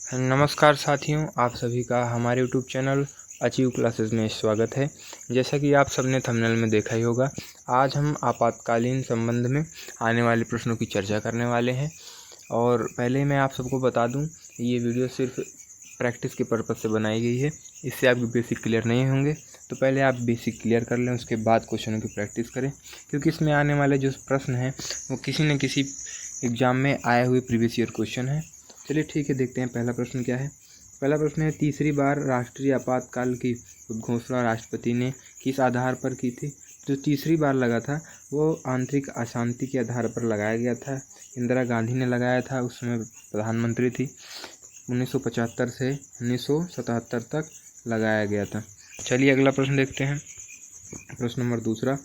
नमस्कार साथियों, आप सभी का हमारे यूट्यूब चैनल अचीव क्लासेस में स्वागत है। जैसा कि आप सबने थंबनेल में देखा ही होगा, आज हम आपातकालीन संबंध में आने वाले प्रश्नों की चर्चा करने वाले हैं। और पहले मैं आप सबको बता दूं, ये वीडियो सिर्फ प्रैक्टिस के पर्पज़ से बनाई गई है। इससे आपके बेसिक क्लियर नहीं होंगे, तो पहले आप बेसिक क्लियर कर लें, उसके बाद क्वेश्चनों की प्रैक्टिस करें, क्योंकि इसमें आने वाले जो प्रश्न हैं वो किसी न किसी एग्ज़ाम में आए हुए प्रीवियस ईयर क्वेश्चन हैं। चलिए ठीक है, देखते हैं पहला प्रश्न क्या है। पहला प्रश्न है, तीसरी बार राष्ट्रीय आपातकाल की घोषणा राष्ट्रपति ने किस आधार पर की थी। जो तीसरी बार लगा था वो आंतरिक अशांति के आधार पर लगाया गया था। इंदिरा गांधी ने लगाया था, उस समय प्रधानमंत्री थी। 1975 से 1977 तक लगाया गया था। चलिए अगला प्रश्न देखते हैं। प्रश्न नंबर दूसरा,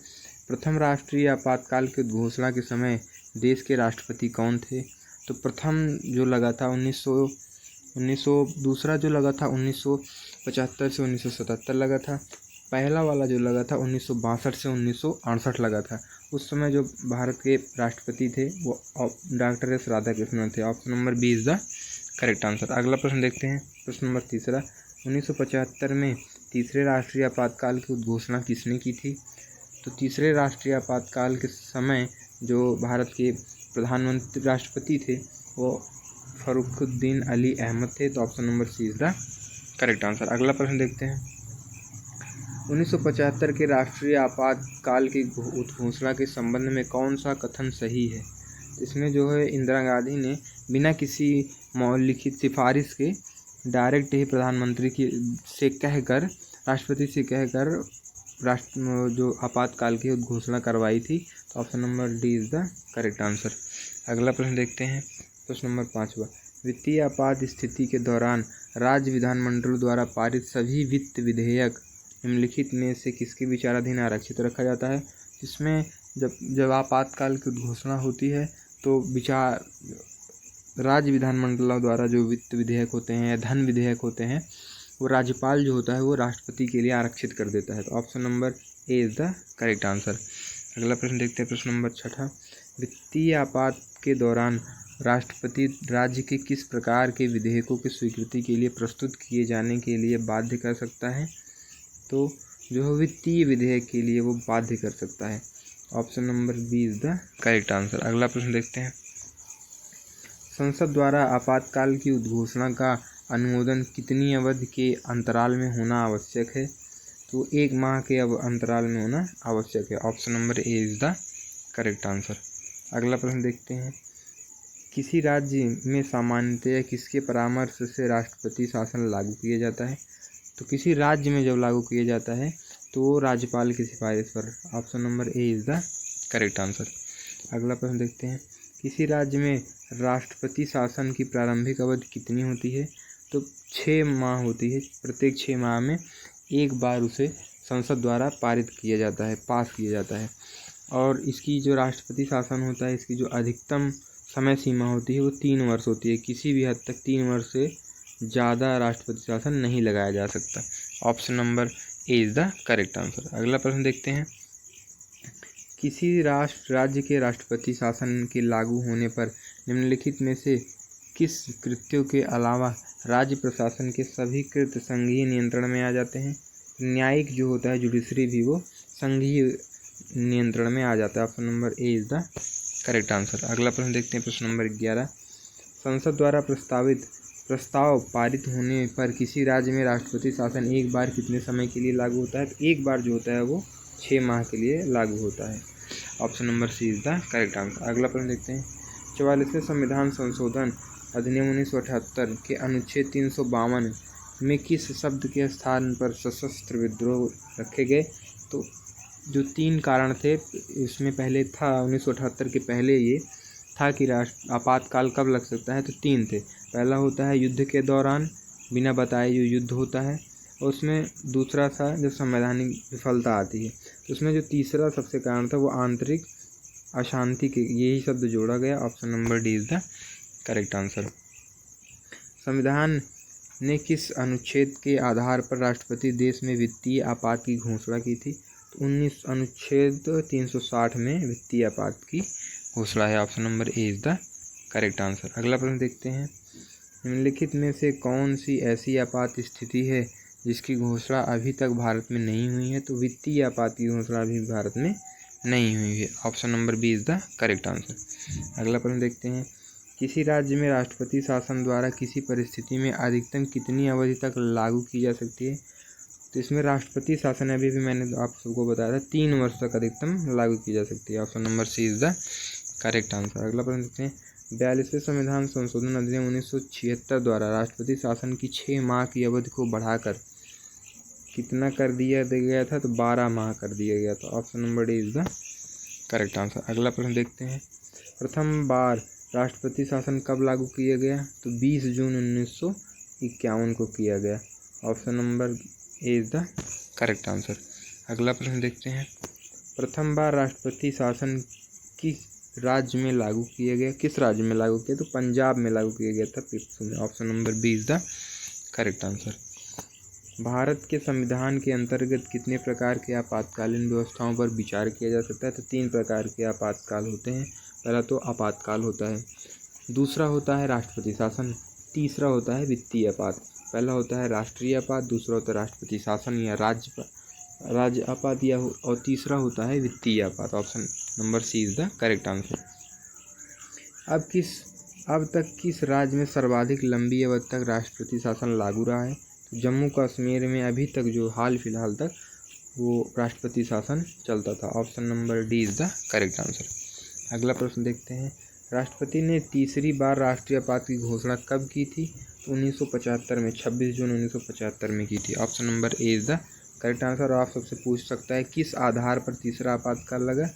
प्रथम राष्ट्रीय आपातकाल की घोषणा के समय देश के राष्ट्रपति कौन थे। तो प्रथम जो लगा था दूसरा जो लगा था 1975 से 1977 लगा था। पहला वाला जो लगा था 1962 से 1968 लगा था। उस समय जो भारत के राष्ट्रपति थे वो डॉक्टर एस राधाकृष्णन थे। Option number B is the correct answer. अगला प्रश्न देखते हैं। प्रश्न नंबर तीसरा, 1975 में तीसरे राष्ट्रीय आपातकाल की घोषणा किसने की थी। तो तीसरे राष्ट्रीय आपातकाल के समय जो भारत के प्रधानमंत्री राष्ट्रपति थे वो फरुखुद्दीन अली अहमद थे। तो option number C is the correct answer. अगला प्रश्न देखते हैं। 1975 के राष्ट्रीय आपातकाल की घोषणा के संबंध में कौन सा कथन सही है। इसमें जो है इंदिरा गांधी ने बिना किसी लिखित सिफारिश के डायरेक्ट ही प्रधानमंत्री से कहकर राष्ट्रपति से कहकर जो आपातकाल की घोषणा करवाई थी। तो option number D is the correct answer. अगला प्रश्न देखते हैं। प्रश्न नंबर 5वां, वित्तीय आपात स्थिति के दौरान राज्य विधानमंडल द्वारा पारित सभी वित्त विधेयक निम्नलिखित में से किसके विचाराधीन आरक्षित रखा जाता है। इसमें जब आपातकाल की घोषणा होती है तो राज्य विधानमंडल द्वारा जो वित्त विधेयक होते हैं या धन विधेयक होते हैं वो राज्यपाल जो होता है वो राष्ट्रपति के लिए आरक्षित कर देता है। तो option number A is the correct answer. अगला प्रश्न देखते हैं। प्रश्न नंबर 6, वित्तीय आपात के दौरान राष्ट्रपति राज्य के किस प्रकार के विधेयकों की स्वीकृति के लिए प्रस्तुत किए जाने के लिए बाध्य कर सकता है। तो जो है वित्तीय विधेयक के लिए वो बाध्य कर सकता है। Option number B is the correct answer. अगला प्रश्न देखते हैं। संसद द्वारा आपातकाल की घोषणा का अनुमोदन कितनी अवधि के अंतराल में होना आवश्यक है। तो 1 माह के अंतराल में होना आवश्यक है। Option number A is the correct answer. अगला प्रश्न देखते हैं। किसी राज्य में सामान्यतया किसके परामर्श से राष्ट्रपति शासन लागू किया जाता है। तो किसी राज्य में जब लागू किया जाता है तो वो राज्यपाल की सिफारिश पर। Option number A is the correct answer. अगला प्रश्न देखते हैं। किसी राज्य में राष्ट्रपति शासन की प्रारंभिक अवधि कितनी होती है। तो 6 माह होती है। प्रत्येक 6 माह में एक बार उसे संसद द्वारा पारित किया जाता है, पास किया जाता है। और इसकी जो राष्ट्रपति शासन होता है इसकी जो अधिकतम समय सीमा होती है वो 3 वर्ष होती है। किसी भी हद तक 3 वर्ष से ज़्यादा राष्ट्रपति शासन नहीं लगाया जा सकता। Option number A is the correct answer. अगला प्रश्न देखते हैं। किसी राज्य के राष्ट्रपति शासन के लागू होने पर निम्नलिखित में से किस कृत्यों के अलावा राज्य प्रशासन के सभी कृत्य संघीय नियंत्रण में आ जाते हैं। न्यायिक जो होता है जुडिशरी भी वो संघीय नियंत्रण में आ जाता है। Option number A is the correct answer. अगला प्रश्न देखते हैं। प्रश्न नंबर 11, संसद द्वारा प्रस्ताव पारित होने पर किसी राज्य में राष्ट्रपति शासन एक बार कितने समय के लिए लागू होता है। तो एक बार जो होता है वो 6 माह के लिए लागू होता है। Option number C is the correct answer. अगला प्रश्न देखते हैं। 44वें संविधान संशोधन अधिनियम 1978 के अनुच्छेद 352 में किस शब्द के स्थान पर सशस्त्र विद्रोह रखे गए। तो जो 3 कारण थे इसमें पहले था 1978 के पहले ये था कि आपातकाल कब लग सकता है। तो 3 थे। पहला होता है युद्ध के दौरान बिना बताए जो युद्ध होता है, और उसमें दूसरा था जब संवैधानिक विफलता आती है। तो उसमें जो तीसरा सबसे कारण था वो आंतरिक अशांति के, यही शब्द जोड़ा गया। Option number D is the correct answer. संविधान ने किस अनुच्छेद के आधार पर राष्ट्रपति देश में वित्तीय आपात की घोषणा की थी। तो 19 अनुच्छेद 360 में वित्तीय आपात की घोषणा है। Option number A is the correct answer. अगला प्रश्न देखते हैं। निम्नलिखित में से कौन सी ऐसी आपात स्थिति है जिसकी घोषणा अभी तक भारत में नहीं हुई है? तो वित्तीय आपात की घोषणा अभी भारत में नहीं हुई है। Option number B is the correct answer. अगला प्रश्न देखते हैं, किसी राज्य में राष्ट्रपति शासन द्वारा किसी परिस्थिति में अधिकतम कितनी अवधि तक लागू की जा सकती है? तो इसमें राष्ट्रपति शासन अभी भी मैंने आप सबको बताया था 3 वर्ष तक अधिकतम लागू की जा सकती है। Option number C is the correct answer. अगला प्रश्न देखते हैं, 42वें संविधान संशोधन अधिनियम 1976 द्वारा राष्ट्रपति शासन की 6 माह की अवधि को बढ़ाकर कितना कर दिया गया था? तो 12 माह कर दिया गया था। Option number D is the correct answer. अगला प्रश्न देखते हैं, प्रथम बार राष्ट्रपति शासन कब लागू किया गया? तो 20 जून 1951 को किया गया। Option number A is the correct answer. अगला प्रश्न देखते हैं, प्रथम बार राष्ट्रपति शासन किस राज्य में लागू किया गया? किस राज्य में लागू किया? तो पंजाब में लागू किया गया था 5th में। Option number B is the correct answer. भारत के संविधान के अंतर्गत कितने प्रकार के आपातकालीन व्यवस्थाओं पर विचार किया जा सकता है? तो 3 प्रकार के आपातकाल होते हैं। पहला तो आपातकाल होता है, दूसरा होता है राष्ट्रपति शासन, तीसरा होता है वित्तीय आपात। पहला होता है राष्ट्रीय आपात, दूसरा होता है राष्ट्रपति शासन या राज्य आपात या और तीसरा होता है वित्तीय आपात। Option number C is the correct answer. अब तक किस राज्य में सर्वाधिक लंबी अवधि तक राष्ट्रपति शासन लागू रहा है? तो जम्मू कश्मीर में अभी तक जो हाल फिलहाल तक वो राष्ट्रपति शासन चलता था। Option number D is the correct answer. अगला प्रश्न देखते हैं, राष्ट्रपति ने तीसरी बार राष्ट्रीय आपात की घोषणा कब की थी? 1975 में, 26 जून 1975 में की थी। Option number A is the correct answer. और आप सबसे पूछ सकता है किस आधार पर तीसरा आपातकाल लगा?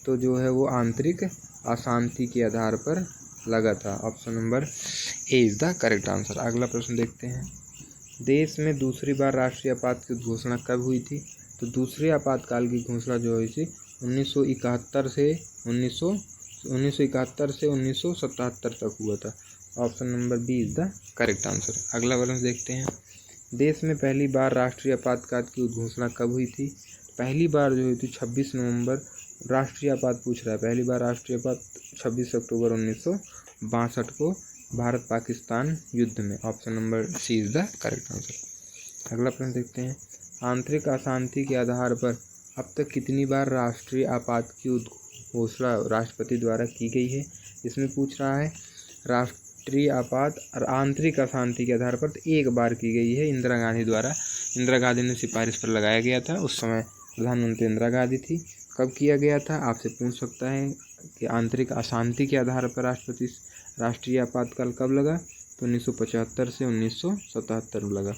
तो जो है वो आंतरिक अशांति के आधार पर लगा था। Option number A is the correct answer. अगला प्रश्न देखते हैं, देश में दूसरी बार राष्ट्रीय आपात की घोषणा कब हुई थी? तो दूसरे आपातकाल की घोषणा जो हुई थी 1971 से 1977 तक हुआ था। Option number B is the correct answer. अगला प्रश्न देखते हैं, देश में पहली बार राष्ट्रीय आपातकाल की घोषणा कब हुई थी? पहली बार जो हुई थी 26 नवंबर, राष्ट्रीय आपात पूछ रहा है, पहली बार राष्ट्रीय आपात 26 अक्टूबर 1962 को भारत पाकिस्तान युद्ध में। Option number C is the correct answer. अगला प्रश्न देखते हैं, आंतरिक अशांति के आधार पर अब तक कितनी बार राष्ट्रीय आपात की घोषणा राष्ट्रपति द्वारा की गई है? इसमें पूछ रहा है राष्ट्रीय आपात और आंतरिक अशांति के आधार पर तो 1 बार की गई है इंदिरा गांधी द्वारा। इंदिरा गांधी ने सिफारिश पर लगाया गया था, उस समय प्रधानमंत्री इंदिरा गांधी थी। कब किया गया था आपसे पूछ सकता है कि आंतरिक अशांति के आधार पर राष्ट्रीय आपातकाल कब लगा? तो 1975 से 1977 में लगा।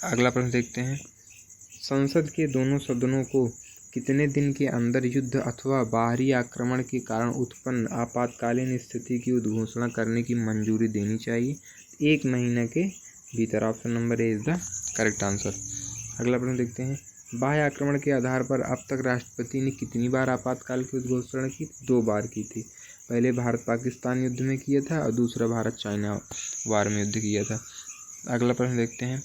अगला प्रश्न देखते हैं, संसद के दोनों सदनों को कितने दिन के अंदर युद्ध अथवा बाहरी आक्रमण के कारण उत्पन्न आपातकालीन स्थिति की घोषणा करने की मंजूरी देनी चाहिए? 1 महीने के भीतर। Option number A is the correct answer. अगला प्रश्न देखते हैं, बाह्य आक्रमण के आधार पर अब तक राष्ट्रपति ने कितनी बार आपातकाल की घोषणा की? 2 बार की थी। पहले भारत पाकिस्तान युद्ध में किया था और दूसरा भारत चाइना वार में युद्ध किया था। अगला प्रश्न देखते हैं,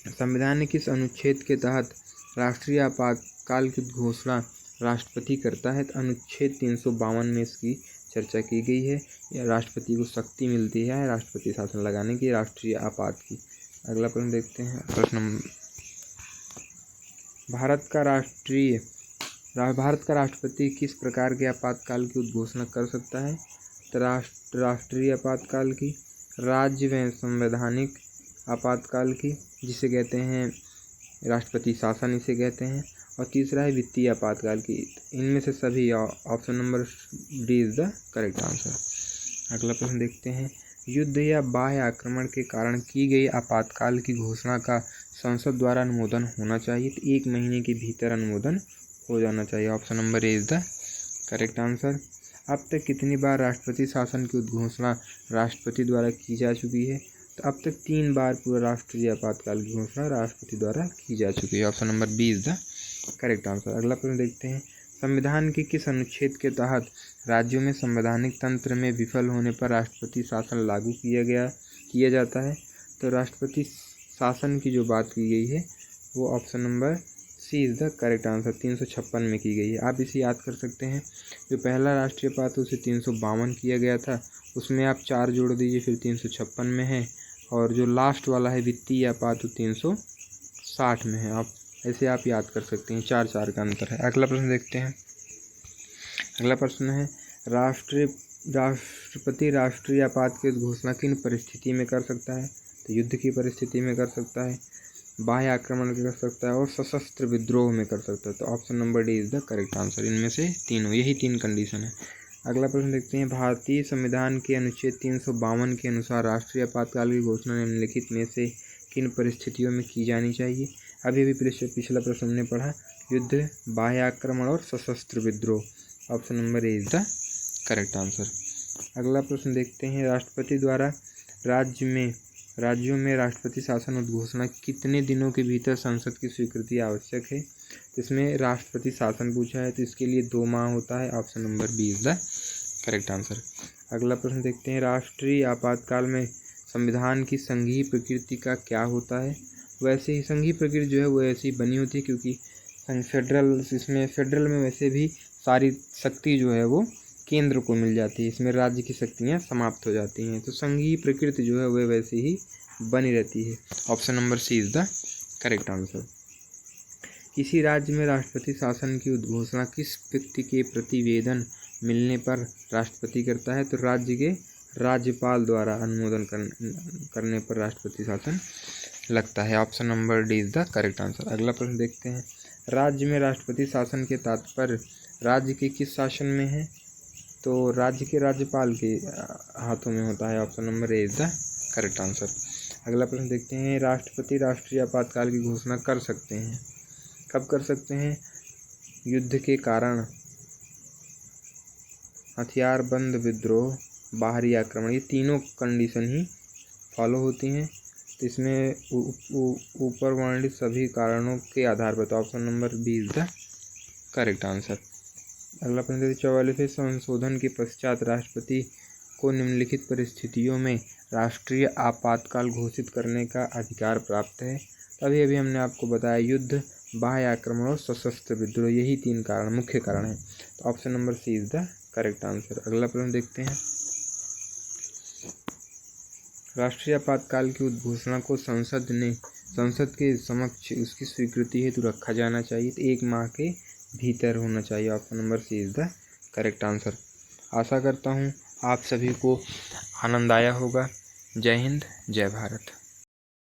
संविधान के किस अनुच्छेद के तहत राष्ट्रीय आपातकाल की घोषणा राष्ट्रपति करता है? तो अनुच्छेद 352 में इसकी चर्चा की गई है। या राष्ट्रपति को शक्ति मिलती है राष्ट्रपति शासन लगाने की राष्ट्रीय आपात की। अगला प्रश्न देखते हैं, प्रश्न, भारत का राष्ट्रपति किस प्रकार के आपातकाल की घोषणा कर सकता है? तो राष्ट्रीय आपातकाल की, राज्य व संवैधानिक आपातकाल की जिसे कहते हैं राष्ट्रपति शासन इसे कहते हैं, और तीसरा है वित्तीय आपातकाल की। इनमें से सभी option number D is the correct answer. अगला प्रश्न देखते हैं, युद्ध या बाह्य आक्रमण के कारण की गई आपातकाल की घोषणा का संसद द्वारा अनुमोदन होना चाहिए? तो 1 महीने के भीतर अनुमोदन हो जाना चाहिए। Option number A is the correct answer. अब तक कितनी बार राष्ट्रपति शासन की घोषणा राष्ट्रपति द्वारा की जा चुकी है? तो अब तक 3 बार पूरा राष्ट्रीय आपातकाल की घोषणा राष्ट्रपति द्वारा की जा चुकी है। Option number B is the correct answer. अगला प्रश्न देखते हैं, संविधान के किस अनुच्छेद के तहत राज्यों में संवैधानिक तंत्र में विफल होने पर राष्ट्रपति शासन लागू किया जाता है? तो राष्ट्रपति शासन की जो बात की गई है वो option number C is the correct answer 356 में की गई है। आप इसे याद कर सकते हैं, जो पहला राष्ट्रीय आपात उसे 352 किया गया था, उसमें आप 4 जोड़ दीजिए, फिर 356 में है, और जो लास्ट वाला है वित्तीय आपात वो 360 में है। आप ऐसे आप याद कर सकते हैं, 4 का अंतर है। अगला प्रश्न देखते हैं। अगला प्रश्न है राष्ट्रपति राष्ट्रीय आपात की घोषणा किन परिस्थिति में कर सकता है? तो युद्ध की परिस्थिति में कर सकता है, बाह्य आक्रमण कर सकता है, और सशस्त्र विद्रोह में कर सकता है। तो option number D is the correct answer. इनमें से तीनों, यही 3 कंडीशन है। अगला प्रश्न देखते हैं। भारतीय संविधान के अनुच्छेद 352 के अनुसार राष्ट्रीय आपातकाल की घोषणा निम्नलिखित में से किन परिस्थितियों में की जानी चाहिए? अभी पिछला प्रश्न हमने पढ़ा, युद्ध, बाह्य आक्रमण और सशस्त्र विद्रोह। Option number A is the correct answer. अगला प्रश्न देखते हैं। राष्ट्रपति द्वारा राज्यों में राष्ट्रपति शासन उद्घोषणा कितने दिनों के भीतर संसद की स्वीकृति आवश्यक है? इसमें राष्ट्रपति शासन पूछा है, तो इसके लिए 2 माह होता है। Option number B is the correct answer. अगला प्रश्न देखते हैं। राष्ट्रीय आपातकाल में संविधान की संघीय प्रकृति का क्या होता है? वैसे ही संघीय प्रकृति जो है वो ऐसी बनी होती है, क्योंकि फेडरल में वैसे भी सारी शक्ति जो है वो केंद्र को मिल जाती है, इसमें राज्य की शक्तियाँ समाप्त हो जाती हैं, तो संघीय प्रकृति जो है वह वैसे ही बनी रहती है। Option number C is the correct answer. किसी राज्य में राष्ट्रपति शासन की उद्घोषणा किस व्यक्ति के प्रतिवेदन मिलने पर राष्ट्रपति करता है? तो राज्य के राज्यपाल द्वारा अनुमोदन करने पर राष्ट्रपति शासन लगता है। Option number D is the correct answer. अगला प्रश्न देखते हैं। राज्य में राष्ट्रपति शासन के तात्पर्य राज्य के किस शासन में है? तो राज्य के राज्यपाल के हाथों में होता है। Option number A is the correct answer. अगला प्रश्न देखते हैं। राष्ट्रपति राष्ट्रीय आपातकाल की घोषणा कर सकते हैं, कब कर सकते हैं? युद्ध के कारण, हथियारबंद विद्रोह, बाहरी आक्रमण, ये तीनों कंडीशन ही फॉलो होती हैं। तो इसमें ऊपर वर्णित सभी कारणों के आधार पर, तो option number B is the correct answer. अगला प्रश्न 44वें संशोधन के पश्चात राष्ट्रपति को निम्नलिखित परिस्थितियों में राष्ट्रीय आपातकाल घोषित करने का अधिकार प्राप्त है। तभी अभी हमने आपको बताया, युद्ध, बाह्य आक्रमण और सशस्त्र विद्रोह, यही 3 कारण मुख्य कारण हैं। तो option number C is the correct answer. अगला प्रश्न देखते हैं। राष्ट्रीय आपातकाल की उद्घोषणा को संसद के समक्ष उसकी स्वीकृति हेतु रखा जाना चाहिए, तो 1 माह के भीतर होना चाहिए। Option number C is the correct answer. आशा करता हूँ आप सभी को आनंद आया होगा। जय हिंद, जय भारत।